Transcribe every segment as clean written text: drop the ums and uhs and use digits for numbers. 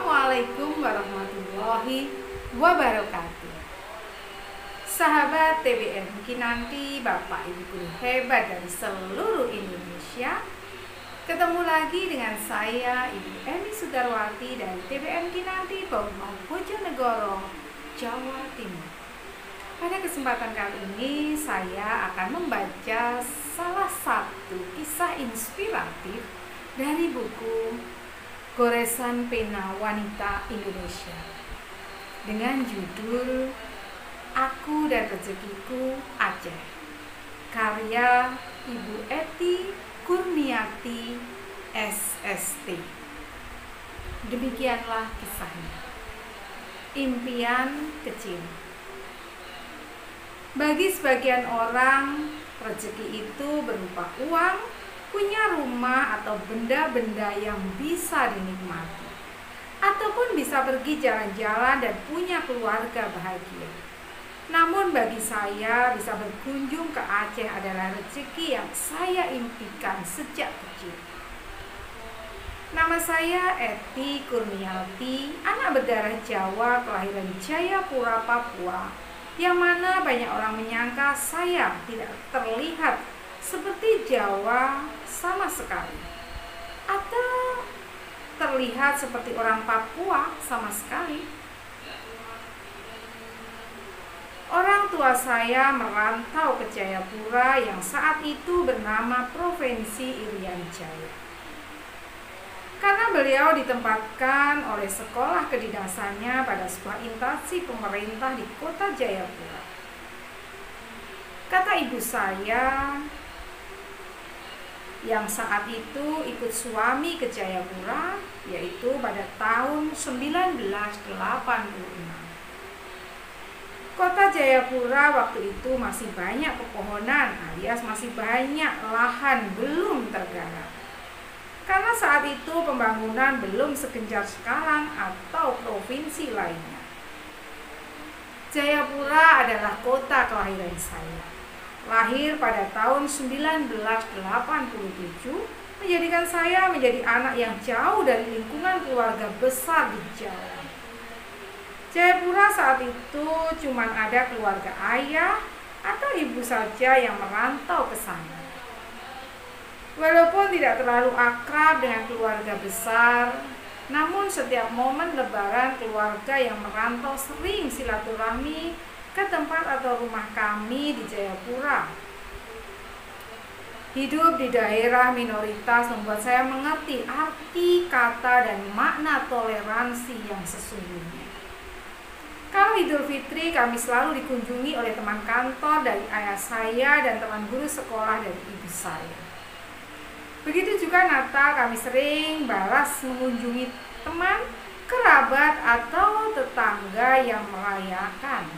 Assalamualaikum warahmatullahi wabarakatuh. Sahabat TBM Kinanti, Bapak Ibu guru hebat dari seluruh Indonesia. Ketemu lagi dengan saya Ibu Eni Sudarwati dari TBM Kinanti, Bojonegoro, Jawa Timur. Pada kesempatan kali ini saya akan membaca salah satu kisah inspiratif dari buku Goresan Pena Wanita Indonesia dengan judul Aku dan Rezekiku Aceh, karya Ibu Eti Kurniati SST. Demikianlah kisahnya. Impian kecil. Bagi sebagian orang, rezeki itu berupa uang, punya rumah atau benda-benda yang bisa dinikmati, ataupun bisa pergi jalan-jalan dan punya keluarga bahagia. Namun bagi saya, bisa berkunjung ke Aceh adalah rezeki yang saya impikan sejak kecil. Nama saya Eti Kurniati, anak berdarah Jawa kelahiran Jayapura, Papua, yang mana banyak orang menyangka saya tidak terlihat seperti Jawa sama sekali, atau terlihat seperti orang Papua sama sekali. Orang tua saya merantau ke Jayapura yang saat itu bernama Provinsi Irian Jaya. Karena beliau ditempatkan oleh sekolah kedinasannya pada sebuah instansi pemerintah di kota Jayapura. Kata ibu saya, yang saat itu ikut suami ke Jayapura, yaitu pada tahun 1986. Kota Jayapura waktu itu masih banyak pepohonan, alias masih banyak lahan belum tergarap. Karena saat itu pembangunan belum segencar sekarang atau provinsi lainnya. Jayapura adalah kota kelahiran saya. Lahir pada tahun 1987, menjadikan saya menjadi anak yang jauh dari lingkungan keluarga besar di Jawa. Jayapura saat itu cuma ada keluarga ayah atau ibu saja yang merantau ke sana. Walaupun tidak terlalu akrab dengan keluarga besar, namun setiap momen lebaran keluarga yang merantau sering silaturahmi ke tempat atau rumah kami di Jayapura. Hidup di daerah minoritas membuat saya mengerti arti kata dan makna toleransi yang sesungguhnya. Kalau Idul Fitri kami selalu dikunjungi oleh teman kantor dari ayah saya dan teman guru sekolah dari ibu saya. Begitu juga Natal kami sering balas mengunjungi teman, kerabat atau tetangga yang merayakan.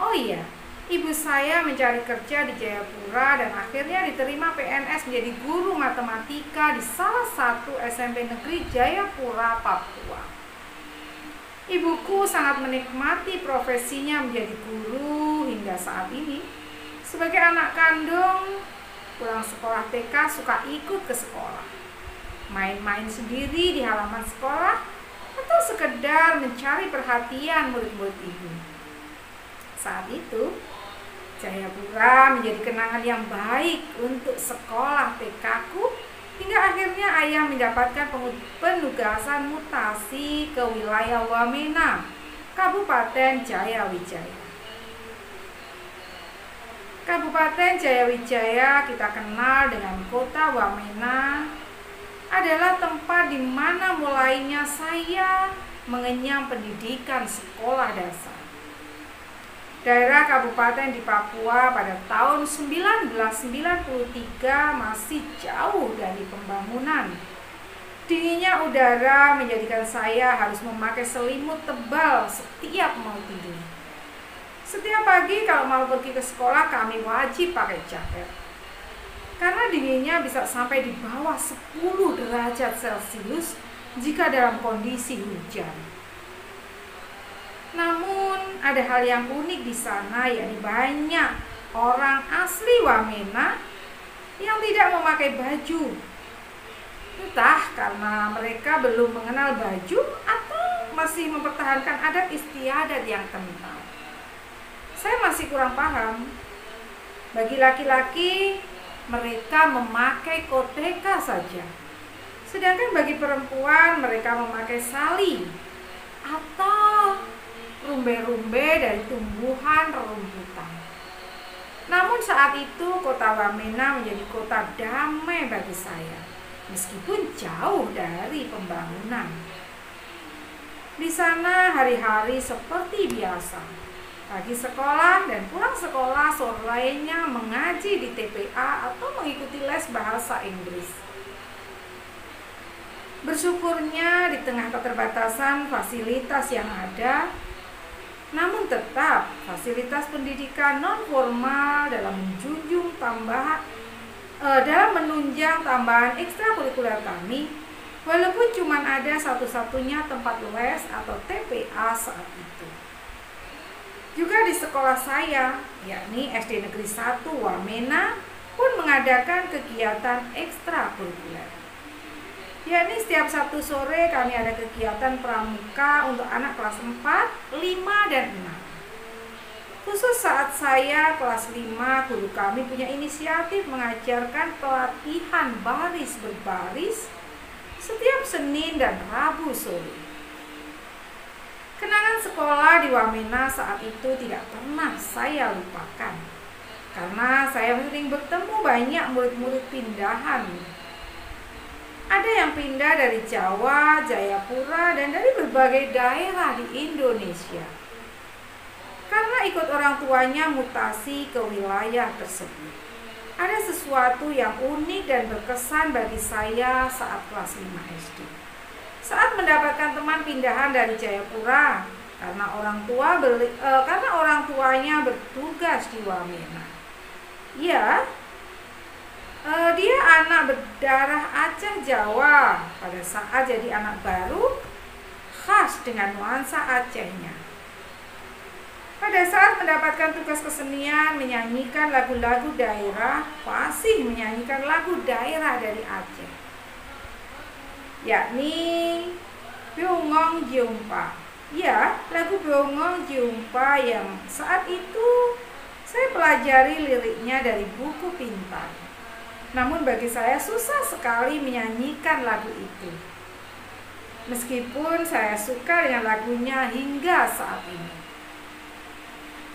Oh iya, ibu saya mencari kerja di Jayapura dan akhirnya diterima PNS menjadi guru matematika di salah satu SMP negeri Jayapura, Papua. Ibuku sangat menikmati profesinya menjadi guru hingga saat ini. Sebagai anak kandung, pulang sekolah TK suka ikut ke sekolah, main-main sendiri di halaman sekolah, atau sekedar mencari perhatian murid-murid ibu. Saat itu, Jayapura menjadi kenangan yang baik untuk sekolah TK-ku, hingga akhirnya ayah mendapatkan penugasan mutasi ke wilayah Wamena, Kabupaten Jayawijaya. Kabupaten Jayawijaya kita kenal dengan kota Wamena adalah tempat di mana mulainya saya mengenyam pendidikan sekolah dasar. Daerah kabupaten di Papua pada tahun 1993 masih jauh dari pembangunan. Dinginnya udara menjadikan saya harus memakai selimut tebal setiap mau tidur. Setiap pagi kalau mau pergi ke sekolah kami wajib pakai jaket. Karena dinginnya bisa sampai di bawah 10 derajat Celcius jika dalam kondisi hujan. Namun ada hal yang unik di sana, yakni banyak orang asli Wamena yang tidak memakai baju. Entah karena mereka belum mengenal baju atau masih mempertahankan adat istiadat yang kental. Saya masih kurang paham. Bagi laki-laki, mereka memakai koteka saja. Sedangkan bagi perempuan, mereka memakai sali atau rumbe-rumbe dari tumbuhan rerumputan. Namun saat itu kota Wamena menjadi kota damai bagi saya, meskipun jauh dari pembangunan. Di sana hari-hari seperti biasa. Pagi sekolah dan pulang sekolah, sore lainnya mengaji di TPA atau mengikuti les bahasa Inggris. Bersyukurnya di tengah keterbatasan fasilitas yang ada, namun tetap fasilitas pendidikan non formal dalam menunjang tambahan ekstrakurikuler kami, walaupun cuma ada satu-satunya tempat les atau TPA saat itu. Juga di sekolah saya, yakni SD Negeri 1 Wamena, pun mengadakan kegiatan ekstrakurikuler. Yakni setiap Sabtu sore kami ada kegiatan pramuka untuk anak kelas 4, 5, dan 6. Khusus saat saya kelas 5, guru kami punya inisiatif mengajarkan pelatihan baris berbaris setiap Senin dan Rabu sore. Kenangan sekolah di Wamena saat itu tidak pernah saya lupakan, karena saya sering bertemu banyak murid-murid pindahan. Ada yang pindah dari Jawa, Jayapura, dan dari berbagai daerah di Indonesia. Karena ikut orang tuanya mutasi ke wilayah tersebut. Ada sesuatu yang unik dan berkesan bagi saya saat kelas 5 SD. Saat mendapatkan teman pindahan dari Jayapura, karena orang tuanya bertugas di Wamena. Ya, dia anak berdarah Aceh Jawa. Pada saat jadi anak baru, khas dengan nuansa Acehnya. Pada saat mendapatkan tugas kesenian menyanyikan lagu-lagu daerah, fasih menyanyikan lagu daerah dari Aceh, yakni Beongong Jeumpa. Ya, lagu Beongong Jeumpa yang saat itu saya pelajari liriknya dari buku pintar. Namun bagi saya susah sekali menyanyikan lagu itu. Meskipun saya suka dengan lagunya hingga saat ini.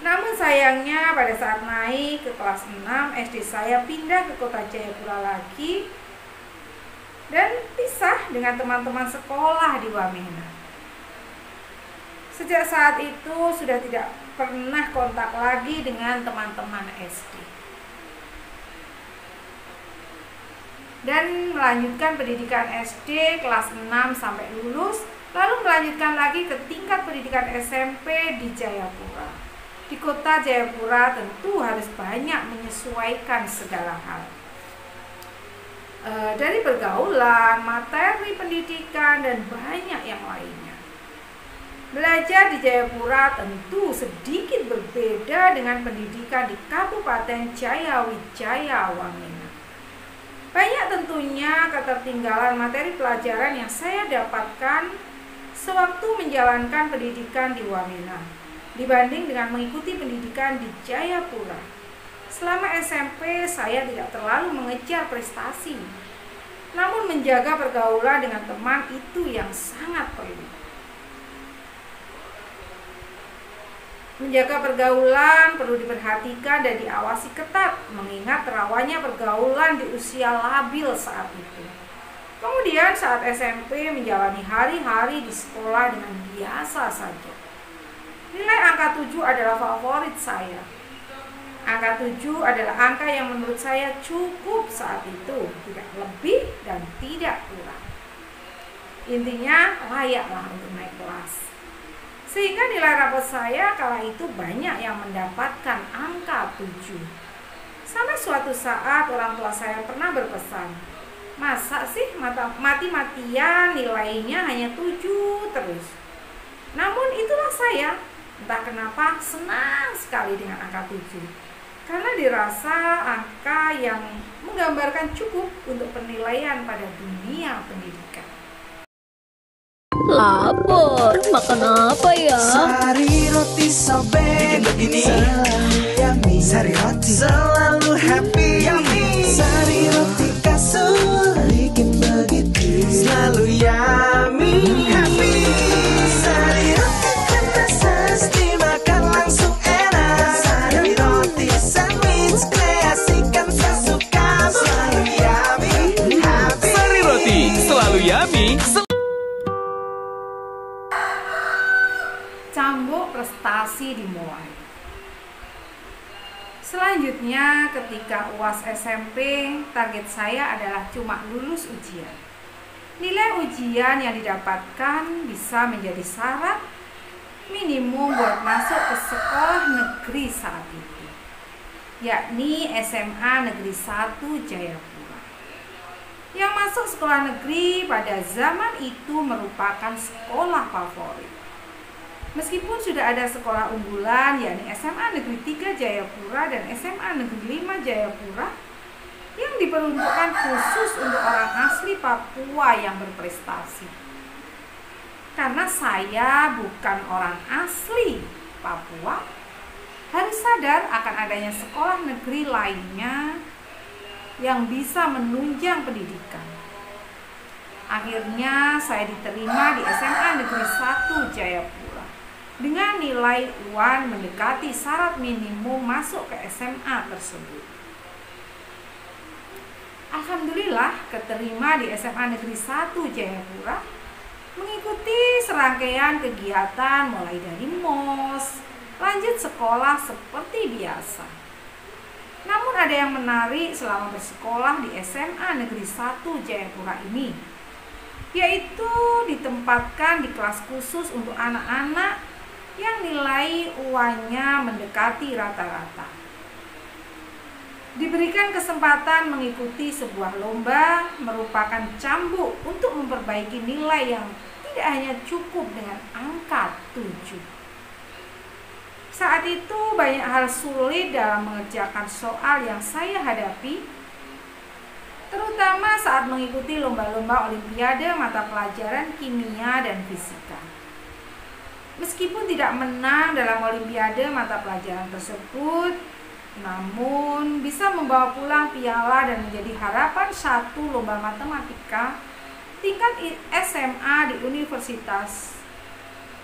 Namun sayangnya pada saat naik ke kelas 6 SD saya pindah ke kota Jayapura lagi dan pisah dengan teman-teman sekolah di Wamena. Sejak saat itu sudah tidak pernah kontak lagi dengan teman-teman SD. Dan melanjutkan pendidikan SD kelas 6 sampai lulus, lalu melanjutkan lagi ke tingkat pendidikan SMP di Jayapura. Di kota Jayapura tentu harus banyak menyesuaikan segala hal. Dari pergaulan, materi pendidikan, dan banyak yang lainnya. Belajar di Jayapura tentu sedikit berbeda dengan pendidikan di Kabupaten Jayawijaya Wamena. Banyak tentunya ketertinggalan materi pelajaran yang saya dapatkan sewaktu menjalankan pendidikan di Wamena dibanding dengan mengikuti pendidikan di Jayapura. Selama SMP saya tidak terlalu mengejar prestasi, namun menjaga pergaulan dengan teman itu yang sangat perlu. Menjaga pergaulan perlu diperhatikan dan diawasi ketat, mengingat rawannya pergaulan di usia labil saat itu. Kemudian saat SMP menjalani hari-hari di sekolah dengan biasa saja. Nilai angka 7 adalah favorit saya. Angka 7 adalah angka yang menurut saya cukup saat itu, tidak lebih dan tidak kurang. Intinya layaklah untuk naik kelas. Sehingga nilai rapot saya kala itu banyak yang mendapatkan angka 7. Sampai suatu saat orang tua saya pernah berpesan, masa sih mati-matian nilainya hanya 7 terus. Namun itulah saya, entah kenapa senang sekali dengan angka 7. Karena dirasa angka yang menggambarkan cukup untuk penilaian pada dunia pendidikan. Lapar, makan apa ya? Sari roti sobek, bikin begini selalu yummy. Sari roti selalu happy, yummy. Sari roti kasur, bikin begitu selalu yummy, happy. Sari roti keras, dimakan langsung enak. Sari roti sandwich, kreasikan sesukamu. Selalu yummy, happy. Sari roti selalu yummy. Cambuk prestasi dimulai. Selanjutnya, ketika UAS SMP, target saya adalah cuma lulus ujian. Nilai ujian yang didapatkan bisa menjadi syarat minimum buat masuk ke sekolah negeri saat itu, yakni SMA Negeri 1 Jayapura. Yang masuk sekolah negeri pada zaman itu merupakan sekolah favorit. Meskipun sudah ada sekolah unggulan, yakni SMA Negeri 3 Jayapura dan SMA Negeri 5 Jayapura, yang diperuntukkan khusus untuk orang asli Papua yang berprestasi. Karena saya bukan orang asli Papua, harus sadar akan adanya sekolah negeri lainnya yang bisa menunjang pendidikan. Akhirnya saya diterima di SMA Negeri 1 Jayapura dengan nilai UAN mendekati syarat minimum masuk ke SMA tersebut. Alhamdulillah keterima di SMA Negeri 1 Jayapura, mengikuti serangkaian kegiatan mulai dari MOS, lanjut sekolah seperti biasa. Namun ada yang menarik selama bersekolah di SMA Negeri 1 Jayapura ini, yaitu ditempatkan di kelas khusus untuk anak-anak yang nilai UAN-nya mendekati rata-rata. Diberikan kesempatan mengikuti sebuah lomba merupakan cambuk untuk memperbaiki nilai yang tidak hanya cukup dengan angka 7. Saat itu banyak hal sulit dalam mengerjakan soal yang saya hadapi, terutama saat mengikuti lomba-lomba olimpiade mata pelajaran kimia dan fisika. Meskipun tidak menang dalam olimpiade mata pelajaran tersebut, namun bisa membawa pulang piala dan menjadi harapan satu lomba matematika tingkat SMA di Universitas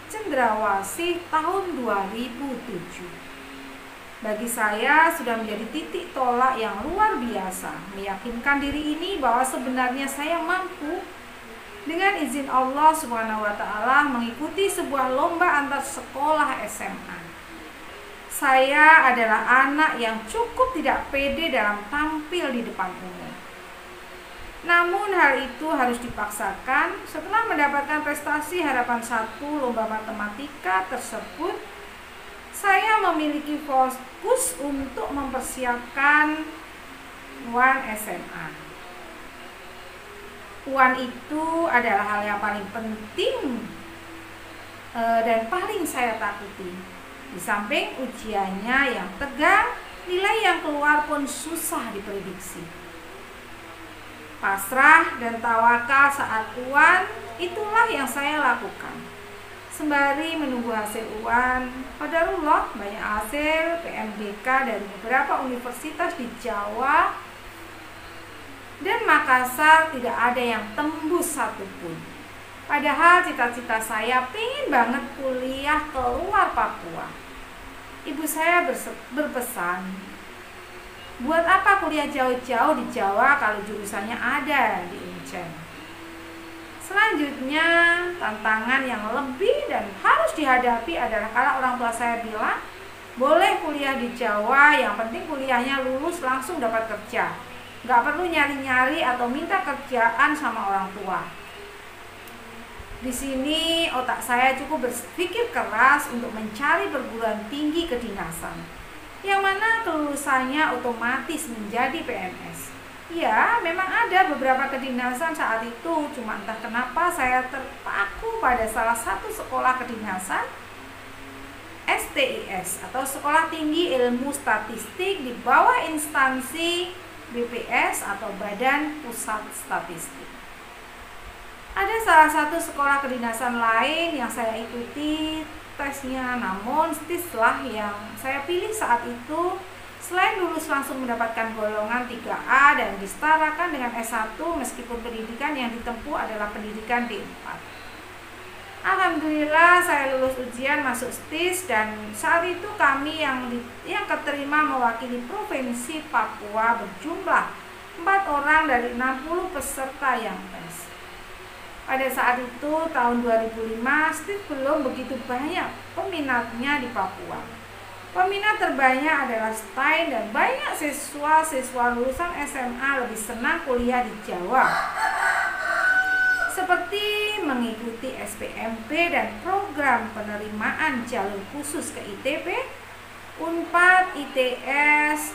Cendrawasih tahun 2007. Bagi saya sudah menjadi titik tolak yang luar biasa, meyakinkan diri ini bahwa sebenarnya saya mampu dengan izin Allah Subhanahu wa Ta'ala mengikuti sebuah lomba antar sekolah SMA. Saya adalah anak yang cukup tidak pede dalam tampil di depan umum. Namun hal itu harus dipaksakan setelah mendapatkan prestasi harapan satu lomba matematika tersebut. Saya memiliki fokus untuk mempersiapkan UAN SMA. UAN itu adalah hal yang paling penting dan paling saya takuti. Di samping ujiannya yang tegang, nilai yang keluar pun susah diprediksi. Pasrah dan tawakal saat UAN itulah yang saya lakukan. Sembari menunggu hasil UAN, qadarullah banyak hasil PMDK dari beberapa universitas di Jawa dan Makassar tidak ada yang tembus satupun. Padahal cita-cita saya pengen banget kuliah keluar Papua. Ibu saya berpesan, buat apa kuliah jauh-jauh di Jawa kalau jurusannya ada di Uncen. Selanjutnya, tantangan yang lebih dan harus dihadapi adalah kalau orang tua saya bilang, boleh kuliah di Jawa, yang penting kuliahnya lulus langsung dapat kerja. Gak perlu nyari-nyari atau minta kerjaan sama orang tua. Di sini otak saya cukup berpikir keras untuk mencari perguruan tinggi kedinasan, yang mana kelulusannya otomatis menjadi PNS. Ya, memang ada beberapa kedinasan saat itu, cuma entah kenapa saya terpaku pada salah satu sekolah kedinasan STIS atau Sekolah Tinggi Ilmu Statistik di bawah instansi BPS atau Badan Pusat Statistik. Ada salah satu sekolah kedinasan lain yang saya ikuti tesnya, namun STIS-lah yang saya pilih saat itu. Selain lulus langsung mendapatkan golongan 3A dan disetarakan dengan S1 meskipun pendidikan yang ditempuh adalah pendidikan D4. Alhamdulillah saya lulus ujian masuk STIS dan saat itu kami yang keterima mewakili Provinsi Papua berjumlah 4 orang dari 60 peserta yang tes. Pada saat itu tahun 2005 STIS belum begitu banyak peminatnya di Papua. Peminat terbanyak adalah STAIN dan banyak siswa-siswa lulusan SMA lebih senang kuliah di Jawa, seperti mengikuti SPMB dan program penerimaan jalur khusus ke ITB, Unpad, ITS,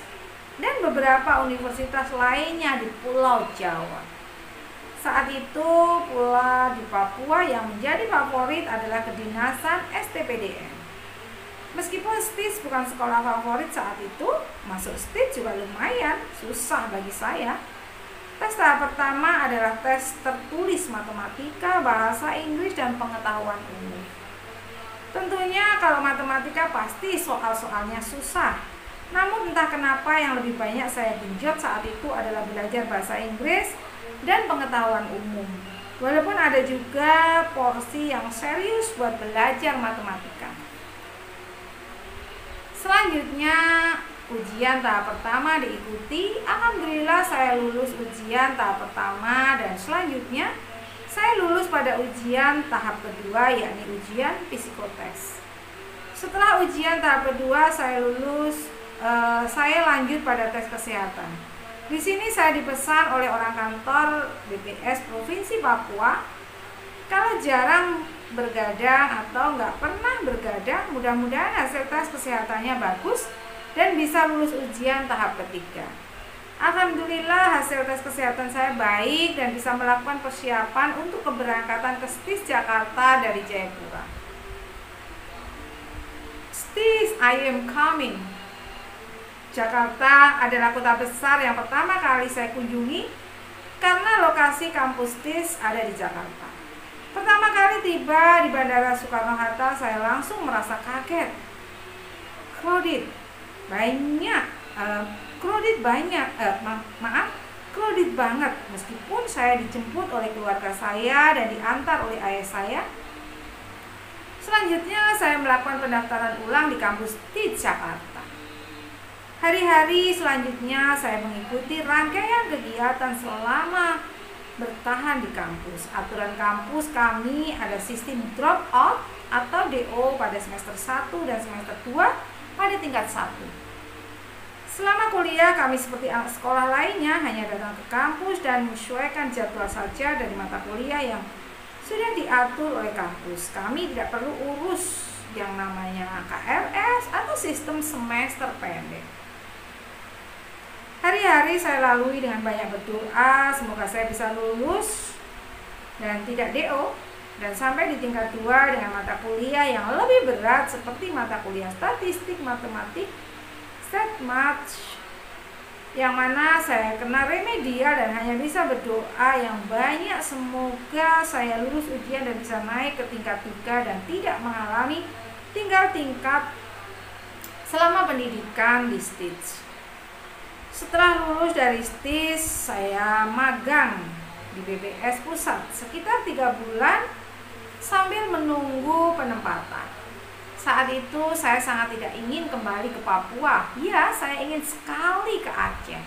dan beberapa universitas lainnya di Pulau Jawa. Saat itu pula di Papua yang menjadi favorit adalah kedinasan STPDN. Meskipun STIS bukan sekolah favorit saat itu, masuk STIS juga lumayan susah bagi saya. Tes tahap pertama adalah tes tertulis matematika, bahasa Inggris, dan pengetahuan umum. Tentunya kalau matematika pasti soal-soalnya susah. Namun entah kenapa yang lebih banyak saya genjot saat itu adalah belajar bahasa Inggris dan pengetahuan umum. Walaupun ada juga porsi yang serius buat belajar matematika. Selanjutnya ujian tahap pertama diikuti. Alhamdulillah saya lulus ujian tahap pertama dan selanjutnya saya lulus pada ujian tahap kedua, yakni ujian psikotes. Setelah ujian tahap kedua saya lulus, saya lanjut pada tes kesehatan. Di sini saya dipesan oleh orang kantor BPS Provinsi Papua, kalau jarang bergadang atau nggak pernah bergadang, mudah-mudahan hasil tes kesehatannya bagus dan bisa lulus ujian tahap ketiga. Alhamdulillah hasil tes kesehatan saya baik dan bisa melakukan persiapan untuk keberangkatan ke STIS Jakarta dari Jayapura. STIS, I am coming. Jakarta adalah kota besar yang pertama kali saya kunjungi karena lokasi kampus STIS ada di Jakarta. Pertama kali tiba di Bandara Soekarno-Hatta, saya langsung merasa kaget. Crowded banget. Meskipun saya dijemput oleh keluarga saya dan diantar oleh ayah saya. Selanjutnya saya melakukan pendaftaran ulang di kampus STIS Jakarta. Hari-hari selanjutnya saya mengikuti rangkaian kegiatan selama bertahan di kampus. Aturan kampus kami ada sistem drop out atau DO pada semester 1 dan semester 2 pada tingkat 1. Selama kuliah kami seperti sekolah lainnya hanya datang ke kampus dan menyesuaikan jadwal saja dari mata kuliah yang sudah diatur oleh kampus. Kami tidak perlu urus yang namanya KRS atau sistem semester pendek. Hari-hari saya lalui dengan banyak berdoa, semoga saya bisa lulus dan tidak DO dan sampai di tingkat 2 dengan mata kuliah yang lebih berat seperti mata kuliah statistik, matematik, stat-math, yang mana saya kena remedial dan hanya bisa berdoa yang banyak semoga saya lulus ujian dan bisa naik ke tingkat 3 dan tidak mengalami tinggal tingkat selama pendidikan di STIS. Setelah lulus dari STIS, saya magang di BPS Pusat sekitar 3 bulan sambil menunggu penempatan. Saat itu saya sangat tidak ingin kembali ke Papua. Ya, saya ingin sekali ke Aceh.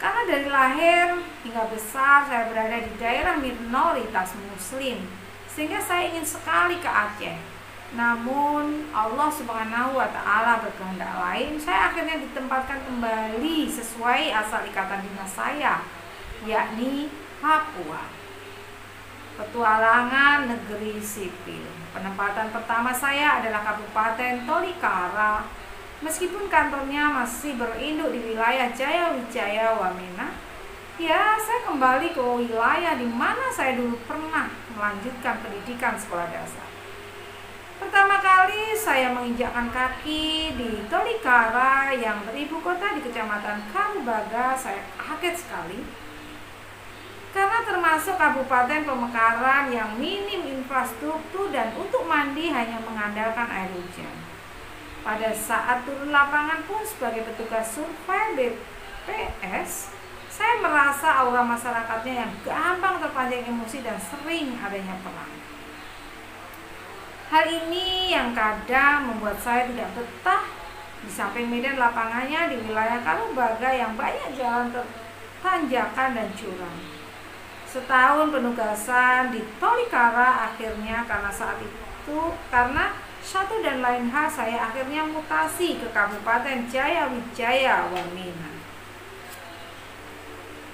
Karena dari lahir hingga besar saya berada di daerah minoritas Muslim, sehingga saya ingin sekali ke Aceh. Namun Allah Subhanahu wa Ta'ala berkehendak lain. Saya akhirnya ditempatkan kembali sesuai asal ikatan dinas saya, yakni Papua. Petualangan negeri sipil. Penempatan pertama saya adalah Kabupaten Tolikara. Meskipun kantornya masih berinduk di wilayah Jayawijaya Wamena, ya saya kembali ke wilayah di mana saya dulu pernah melanjutkan pendidikan sekolah dasar. Pertama kali saya menginjakkan kaki di Tolikara yang beribu kota di Kecamatan Karubaga, saya kaget sekali karena Kita termasuk kabupaten pemekaran yang minim infrastruktur dan untuk mandi hanya mengandalkan air hujan. Pada saat turun lapangan pun sebagai petugas survei BPS, saya merasa aura masyarakatnya yang gampang terpancing emosi dan sering adanya perang. Hal ini yang kadang membuat saya tidak betah di samping medan lapangannya di wilayah Kalumbaga yang banyak jalan tanjakan dan curam. Setahun penugasan di Tolikara akhirnya karena satu dan lain hal saya akhirnya mutasi ke Kabupaten Jayawijaya Wamena.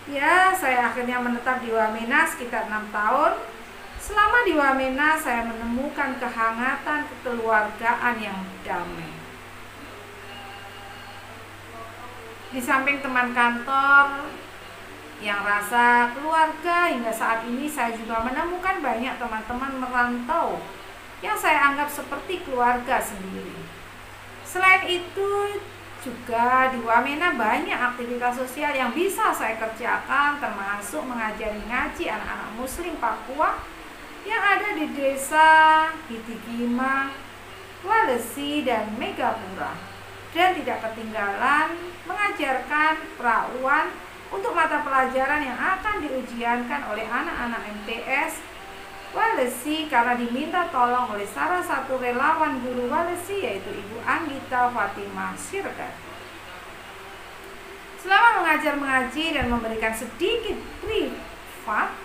Ya, saya akhirnya menetap di Wamena sekitar 6 tahun. Selama di Wamena saya menemukan kehangatan kekeluargaan yang damai. Di samping teman kantor yang rasa keluarga, hingga saat ini saya juga menemukan banyak teman-teman merantau yang saya anggap seperti keluarga sendiri. Selain itu juga di Wamena banyak aktivitas sosial yang bisa saya kerjakan, termasuk mengajari ngaji anak-anak muslim Papua yang ada di desa Hitigima, Walesi, dan Megapura. Dan tidak ketinggalan mengajarkan perawan untuk mata pelajaran yang akan diujiankan oleh anak-anak MTS Walesi karena diminta tolong oleh salah satu relawan guru Walesi, yaitu Ibu Anggita Fatimah Siregar. Selama mengajar mengaji dan memberikan sedikit privat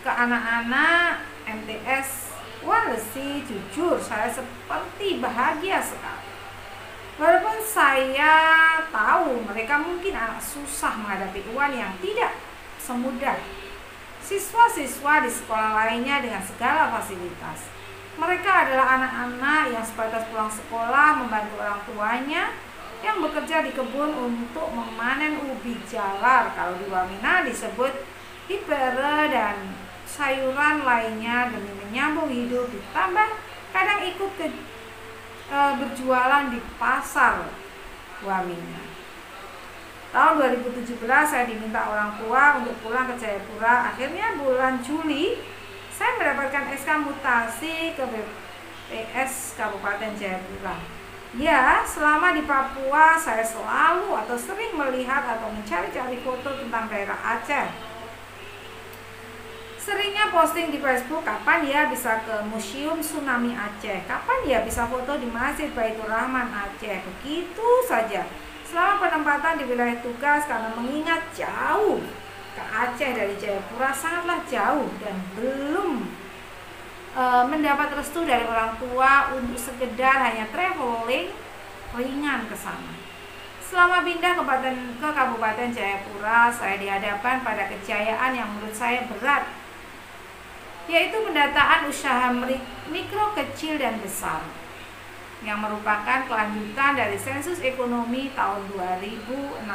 ke anak-anak MTS Walesi, jujur saya seperti bahagia sekali. Walaupun saya tahu mereka mungkin anak susah menghadapi uang yang tidak semudah siswa-siswa di sekolah lainnya dengan segala fasilitas. Mereka adalah anak-anak yang sebatas pulang sekolah membantu orang tuanya yang bekerja di kebun untuk memanen ubi jalar, kalau di Wamena disebut hipere, dan sayuran lainnya demi menyambung hidup, ditambah kadang ikut berjualan di pasar Wamena. Tahun 2017 saya diminta orang tua untuk pulang ke Jayapura. Akhirnya bulan Juli saya mendapatkan SK mutasi ke BPS Kabupaten Jayapura. Ya, selama di Papua saya selalu atau sering melihat atau mencari-cari foto tentang daerah Aceh. Seringnya posting di Facebook, kapan ya bisa ke Museum Tsunami Aceh, kapan ya bisa foto di Masjid Baitur Rahman Aceh. Begitu saja selama penempatan di wilayah tugas, karena mengingat jauh ke Aceh dari Jayapura sangatlah jauh dan belum mendapat restu dari orang tua untuk sekedar hanya traveling ringan ke sana. Selama pindah ke Kabupaten Jayapura, saya dihadapkan pada kejayaan yang menurut saya berat, yaitu pendataan usaha mikro, kecil, dan besar yang merupakan kelanjutan dari sensus ekonomi tahun 2016.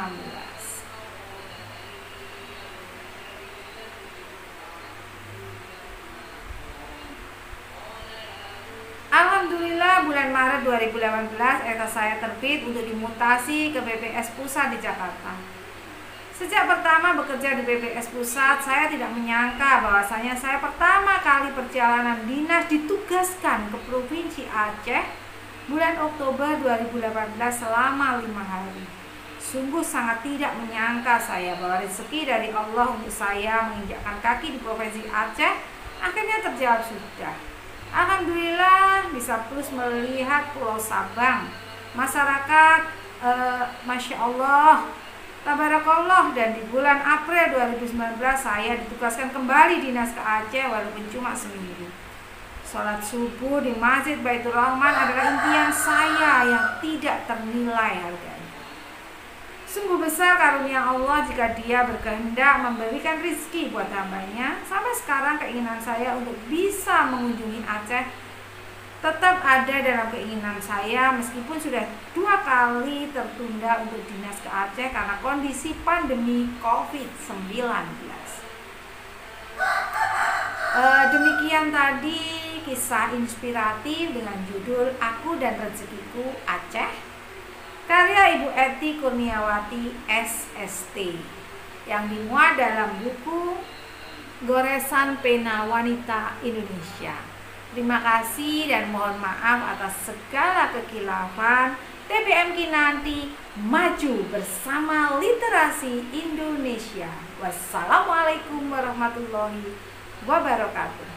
Alhamdulillah bulan Maret 2018 etas saya terbit untuk dimutasi ke BPS Pusat di Jakarta. Sejak pertama bekerja di BPS Pusat, saya tidak menyangka bahwasanya saya pertama kali perjalanan dinas ditugaskan ke Provinsi Aceh bulan Oktober 2018 selama 5 hari. Sungguh sangat tidak menyangka saya bahwa rezeki dari Allah untuk saya menginjakkan kaki di Provinsi Aceh akhirnya terjawab sudah. Alhamdulillah bisa terus melihat Pulau Sabang, masyarakat Masya Allah, Tabarakallah. Dan di bulan April 2019 saya ditugaskan kembali dinas ke Aceh walaupun cuma seminggu. Sholat subuh di Masjid Baitur Rahman adalah impian saya yang tidak ternilai harganya. Sungguh besar karunia Allah jika Dia berkehendak memberikan rizki buat hambanya. Sampai sekarang keinginan saya untuk bisa mengunjungi Aceh tetap ada dalam keinginan saya, meskipun sudah 2 kali tertunda untuk dinas ke Aceh karena kondisi pandemi COVID-19. Demikian tadi kisah inspiratif dengan judul Aku dan Rezekiku Aceh, karya Ibu Eti Kurniawati SST. yang dimuat dalam buku Goresan Pena Wanita Indonesia. Terima kasih dan mohon maaf atas segala kekilafan. TBM Kinanti maju bersama literasi Indonesia. Wassalamualaikum warahmatullahi wabarakatuh.